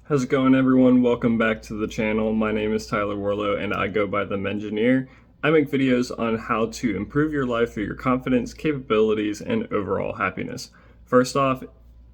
How's it going, everyone? Welcome back to the channel. My name is Tyler Warlow and I go by the Mengineer. I make videos on how to improve your life through your confidence, capabilities, and overall happiness. First off,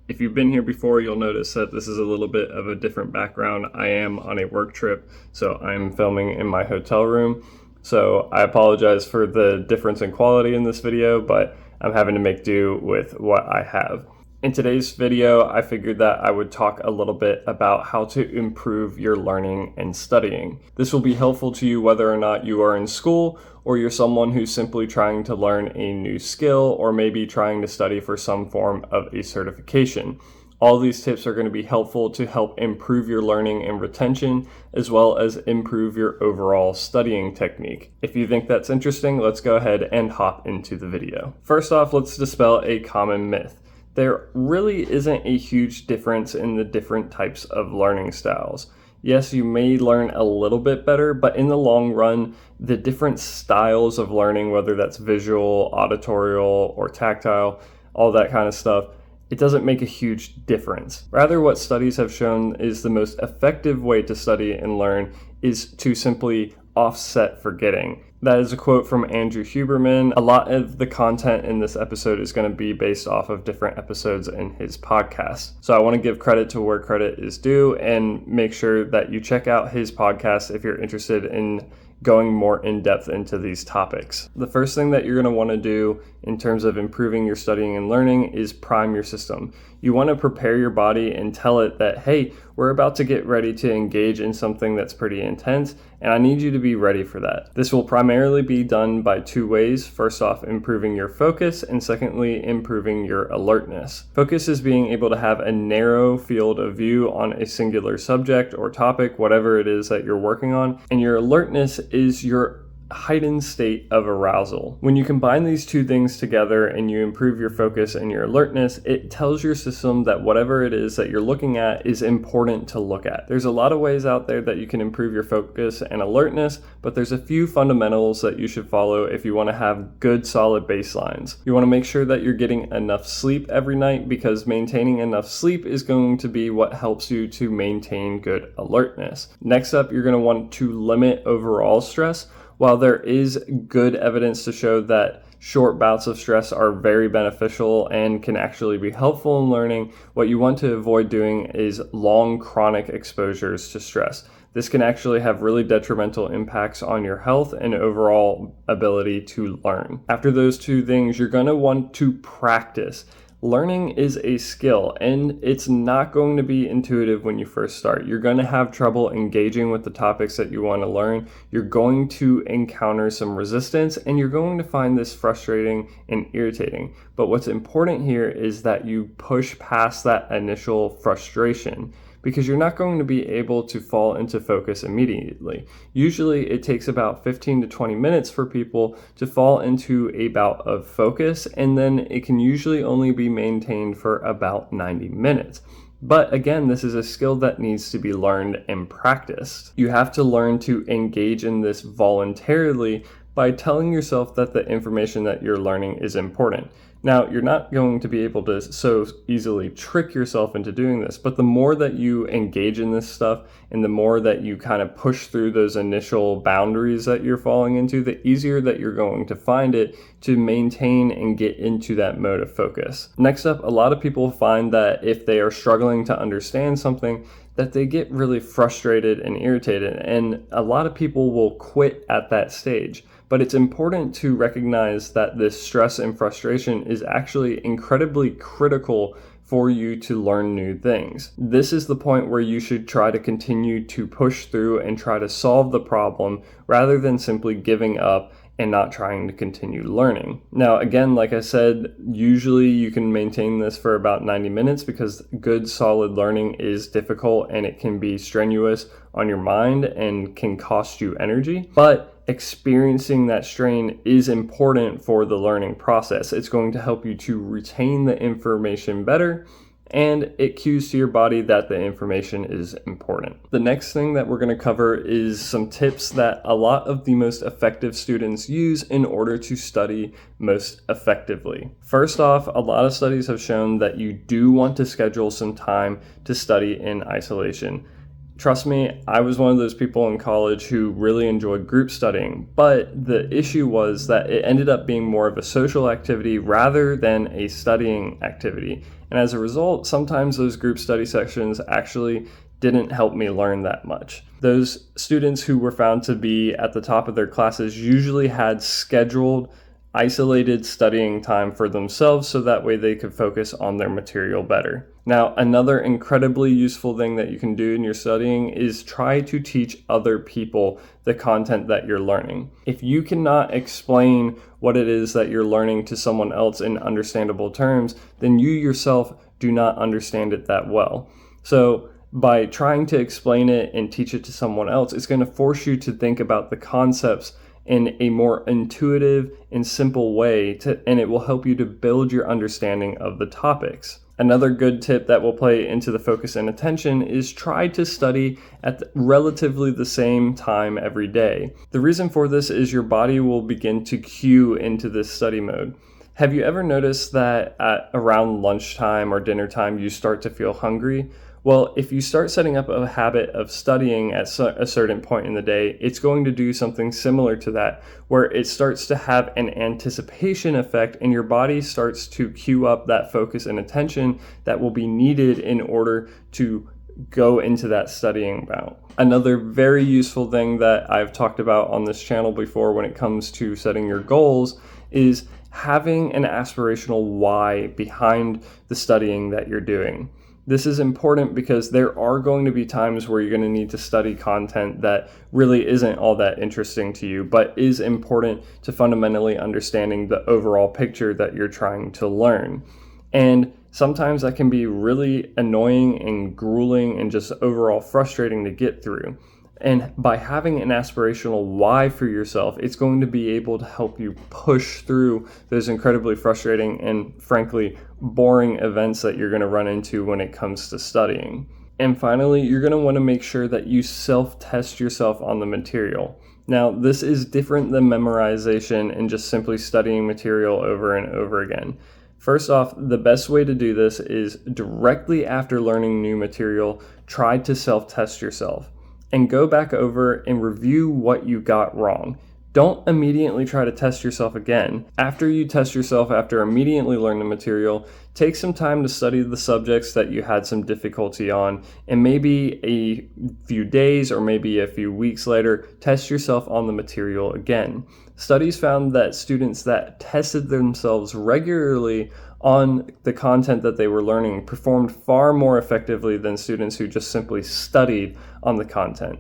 if you've been here before, you'll notice that this is a little bit of a different background. I am on a work trip, so I'm filming in my hotel room. So I apologize for the difference in quality in this video, but I'm having to make do with what I have. In today's video, I figured that I would talk a little bit about how to improve your learning and studying. This will be helpful to you whether or not you are in school or you're someone who's simply trying to learn a new skill or maybe trying to study for some form of a certification. All these tips are going to be helpful to help improve your learning and retention, as well as improve your overall studying technique. If you think that's interesting, let's go ahead and hop into the video. First off, let's dispel a common myth. There really isn't a huge difference in the different types of learning styles. Yes, you may learn a little bit better, but in the long run, the different styles of learning, whether that's visual, auditorial, or tactile, all that kind of stuff, it doesn't make a huge difference. Rather, what studies have shown is the most effective way to study and learn is to simply offset forgetting. That is a quote from Andrew Huberman. A lot of the content in this episode is going to be based off of different episodes in his podcast. So I want to give credit to where credit is due and make sure that you check out his podcast if you're interested in going more in depth into these topics. The first thing that you're going to want to do in terms of improving your studying and learning is prime your system. You want to prepare your body and tell it that, hey, we're about to get ready to engage in something that's pretty intense, and I need you to be ready for that. This will primarily be done by two ways. First off, improving your focus, and secondly, improving your alertness. Focus is being able to have a narrow field of view on a singular subject or topic, whatever it is that you're working on, and your alertness is your heightened state of arousal. When you combine these two things together and you improve your focus and your alertness, it tells your system that whatever it is that you're looking at is important to look at. There's a lot of ways out there that you can improve your focus and alertness, but there's a few fundamentals that you should follow if you want to have good solid baselines. You want to make sure that you're getting enough sleep every night, because maintaining enough sleep is going to be what helps you to maintain good alertness. Next up, you're going to want to limit overall stress. While there is good evidence to show that short bouts of stress are very beneficial and can actually be helpful in learning, what you want to avoid doing is long chronic exposures to stress. This can actually have really detrimental impacts on your health and overall ability to learn. After those two things, you're going to want to practice. Learning is a skill, and it's not going to be intuitive when you first start. You're going to have trouble engaging with the topics that you want to learn. You're going to encounter some resistance, and you're going to find this frustrating and irritating. But what's important here is that you push past that initial frustration, because you're not going to be able to fall into focus immediately. Usually it takes about 15 to 20 minutes for people to fall into a bout of focus, and then it can usually only be maintained for about 90 minutes. But again, this is a skill that needs to be learned and practiced. You have to learn to engage in this voluntarily by telling yourself that the information that you're learning is important. Now, you're not going to be able to so easily trick yourself into doing this, but the more that you engage in this stuff and the more that you kind of push through those initial boundaries that you're falling into, the easier that you're going to find it to maintain and get into that mode of focus. Next up, a lot of people find that if they are struggling to understand something, that they get really frustrated and irritated, and a lot of people will quit at that stage. But it's important to recognize that this stress and frustration is actually incredibly critical for you to learn new things. This is the point where you should try to continue to push through and try to solve the problem rather than simply giving up and not trying to continue learning. Now, again, like I said, usually you can maintain this for about 90 minutes because good solid learning is difficult and it can be strenuous on your mind and can cost you energy. But experiencing that strain is important for the learning process. It's going to help you to retain the information better and it cues to your body that the information is important. The next thing that we're going to cover is some tips that a lot of the most effective students use in order to study most effectively. First off, a lot of studies have shown that you do want to schedule some time to study in isolation. Trust me, I was one of those people in college who really enjoyed group studying, but the issue was that it ended up being more of a social activity rather than a studying activity. And as a result, sometimes those group study sessions actually didn't help me learn that much. Those students who were found to be at the top of their classes usually had scheduled isolated studying time for themselves so that way they could focus on their material better. Now, another incredibly useful thing that you can do in your studying is try to teach other people the content that you're learning. If you cannot explain what it is that you're learning to someone else in understandable terms, then you yourself do not understand it that well. So by trying to explain it and teach it to someone else, it's going to force you to think about the concepts in a more intuitive and simple way, and it will help you to build your understanding of the topics. Another good tip that will play into the focus and attention is try to study at relatively the same time every day. The reason for this is your body will begin to cue into this study mode. Have you ever noticed that at around lunchtime or dinner time you start to feel hungry? Well, if you start setting up a habit of studying at a certain point in the day, it's going to do something similar to that, where it starts to have an anticipation effect and your body starts to cue up that focus and attention that will be needed in order to go into that studying bout. Another very useful thing that I've talked about on this channel before when it comes to setting your goals is having an aspirational why behind the studying that you're doing. This is important because there are going to be times where you're going to need to study content that really isn't all that interesting to you, but is important to fundamentally understanding the overall picture that you're trying to learn. And sometimes that can be really annoying and grueling and just overall frustrating to get through. And by having an aspirational why for yourself, it's going to be able to help you push through those incredibly frustrating and frankly boring events that you're going to run into when it comes to studying. And finally, you're going to want to make sure that you self-test yourself on the material. Now, this is different than memorization and just simply studying material over and over again. First off, the best way to do this is directly after learning new material, try to self-test yourself and go back over and review what you got wrong. Don't immediately try to test yourself again. After you test yourself after immediately learning the material, take some time to study the subjects that you had some difficulty on, and maybe a few days or maybe a few weeks later, test yourself on the material again. Studies found that students that tested themselves regularly on the content that they were learning performed far more effectively than students who just simply studied on the content.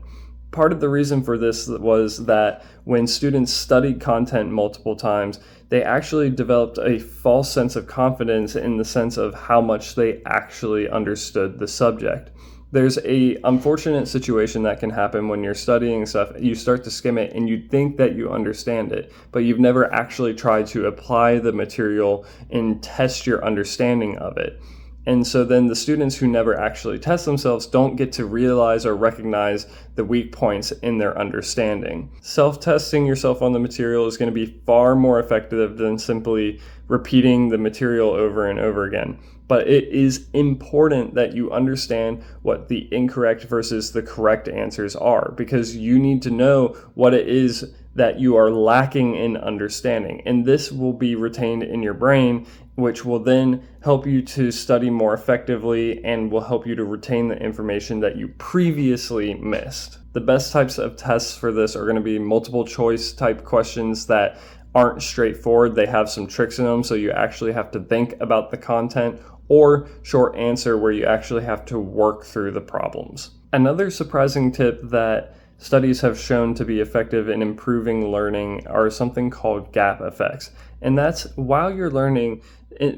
Part of the reason for this was that when students studied content multiple times, they actually developed a false sense of confidence in the sense of how much they actually understood the subject. There's a unfortunate situation that can happen when you're studying stuff. You start to skim it and you think that you understand it, but you've never actually tried to apply the material and test your understanding of it. And so then the students who never actually test themselves don't get to realize or recognize the weak points in their understanding. Self-testing yourself on the material is going to be far more effective than simply repeating the material over and over again. But it is important that you understand what the incorrect versus the correct answers are, because you need to know what it is that you are lacking in understanding. And this will be retained in your brain, which will then help you to study more effectively and will help you to retain the information that you previously missed. The best types of tests for this are going to be multiple choice type questions that aren't straightforward. They have some tricks in them, so you actually have to think about the content, or short answer where you actually have to work through the problems. Another surprising tip that studies have shown to be effective in improving learning are something called gap effects. And that's while you're learning,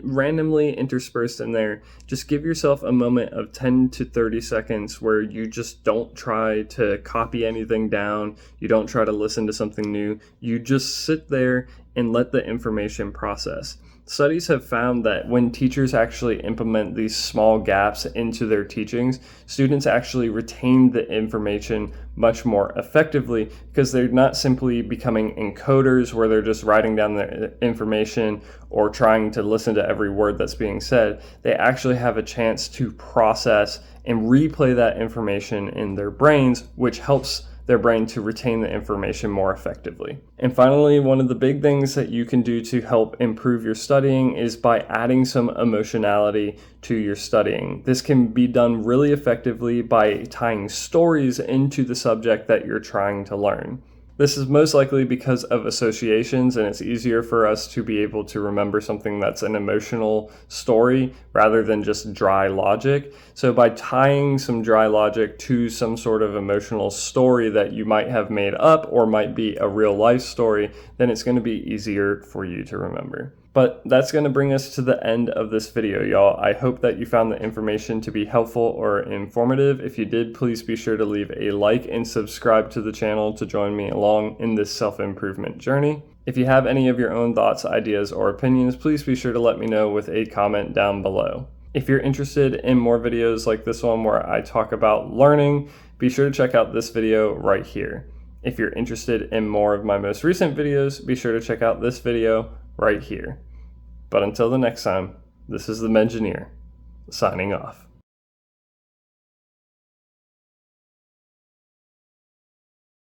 randomly interspersed in there, just give yourself a moment of 10 to 30 seconds where you just don't try to copy anything down. You don't try to listen to something new. You just sit there and let the information process. Studies have found that when teachers actually implement these small gaps into their teachings, students actually retain the information much more effectively because they're not simply becoming encoders where they're just writing down the information or trying to listen to every word that's being said. They actually have a chance to process and replay that information in their brains, which helps their brain to retain the information more effectively. And finally, one of the big things that you can do to help improve your studying is by adding some emotionality to your studying. This can be done really effectively by tying stories into the subject that you're trying to learn. This is most likely because of associations, and it's easier for us to be able to remember something that's an emotional story rather than just dry logic. So by tying some dry logic to some sort of emotional story that you might have made up or might be a real life story, then it's going to be easier for you to remember. But that's going to bring us to the end of this video, y'all. I hope that you found the information to be helpful or informative. If you did, please be sure to leave a like and subscribe to the channel to join me along in this self-improvement journey. If you have any of your own thoughts, ideas, or opinions, please be sure to let me know with a comment down below. If you're interested in more videos like this one where I talk about learning, be sure to check out this video right here. If you're interested in more of my most recent videos, be sure to check out this video right here. But until the next time, this is the Mengineer, signing off.